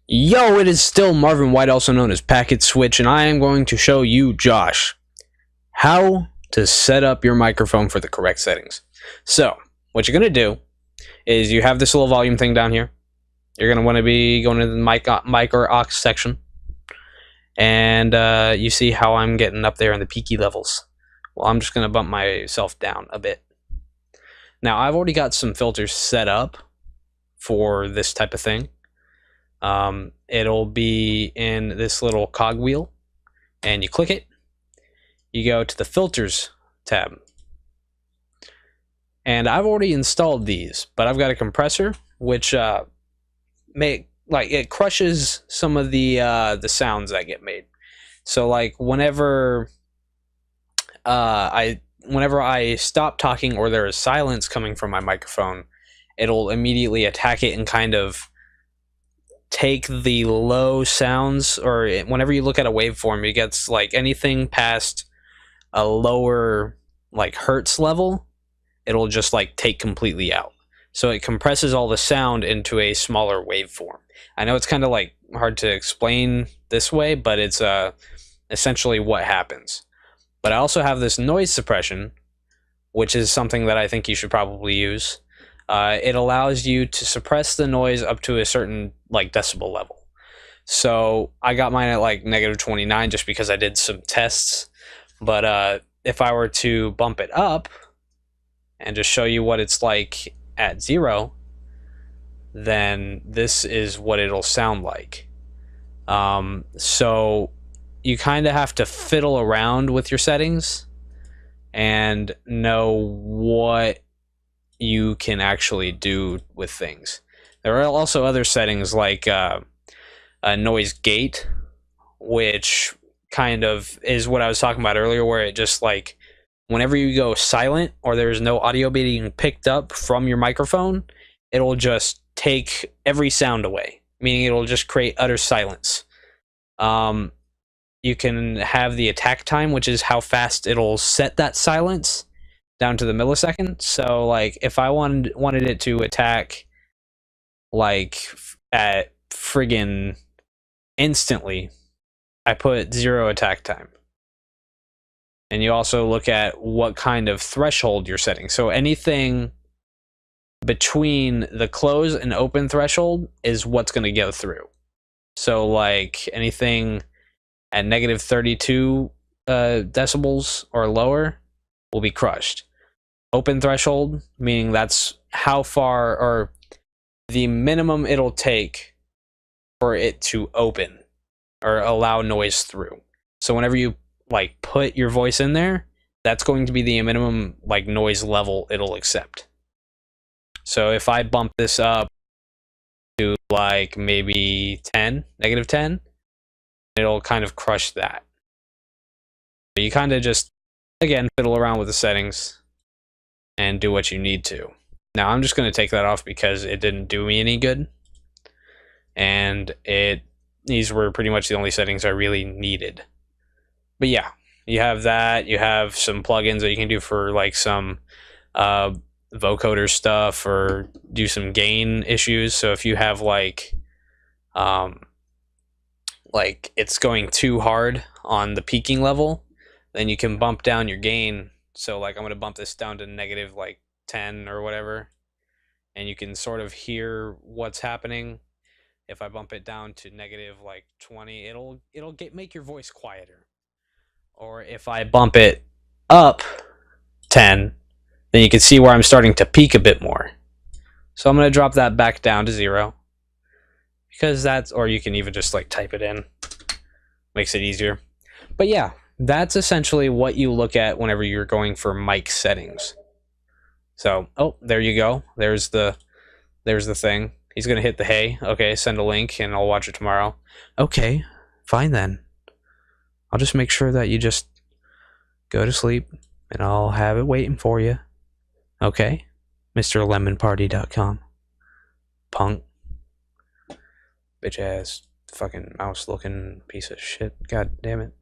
Yo, it is still Marvin White, also known as PacketSwitch, and I am going to show you, Josh, how to set up your microphone for the correct settings. So, what you're going to do is you have this little volume thing down here. You're going to want to be going to the mic or aux section, and you see how I'm getting up there in the peaky levels. Well, I'm just going to bump myself down a bit. Now, I've already got some filters set up for this type of thing. It'll be in this little cogwheel, and you click it. You go to the filters tab, and I've already installed these, but I've got a compressor which it crushes some of the sounds that get made. So like whenever I stop talking or there is silence coming from my microphone, it'll immediately attack it and kind of take the low sounds, or whenever you look at a waveform, it gets like anything past a lower like hertz level, it'll just like take completely out. So it compresses all the sound into a smaller waveform. I know it's kind of like hard to explain this way, but it's essentially what happens. But I also have this noise suppression, which is something that I think you should probably use. It allows you to suppress the noise up to a certain like decibel level. So I got mine at like -29 just because I did some tests. But if I were to bump it up and just show you what it's like at 0, then this is what it'll sound like. So you kind of have to fiddle around with your settings and know what you can actually do with things. There are also other settings like a noise gate, which kind of is what I was talking about earlier, where it just like whenever you go silent or there's no audio being picked up from your microphone, it'll just take every sound away, meaning it'll just create utter silence. You can have the attack time, which is how fast it'll set that silence, down to the millisecond. So like if I wanted it to attack like at friggin' instantly, I put 0 attack time. And you also look at what kind of threshold you're setting. So anything between the close and open threshold is what's going to go through. So like anything at -32 decibels or lower will be crushed. Open threshold, meaning that's how far or the minimum it'll take for it to open or allow noise through. So whenever you like put your voice in there, that's going to be the minimum like noise level it'll accept. So if I bump this up to like maybe -10, it'll kind of crush that. But you kind of just, again, fiddle around with the settings and do what you need to. Now I'm just going to take that off because it didn't do me any good, and these were pretty much the only settings I really needed. But yeah, you have that. You have some plugins that you can do for like some vocoder stuff or do some gain issues. So if you have like it's going too hard on the peaking level, then you can bump down your gain. So like I'm going to bump this down to -10 or whatever, and you can sort of hear what's happening. If I bump it down to -20, it'll make your voice quieter. Or if I bump it up 10, then you can see where I'm starting to peak a bit more. So I'm going to drop that back down to 0, because that's, or you can even just like type it in, makes it easier. But yeah, that's essentially what you look at whenever you're going for mic settings. So, oh, there you go. There's the thing. He's gonna hit the hey. Okay, send a link and I'll watch it tomorrow. Okay, fine then. I'll just make sure that you just go to sleep and I'll have it waiting for you. Okay, MrLemonParty.com. Punk. Bitch ass fucking mouse looking piece of shit. God damn it.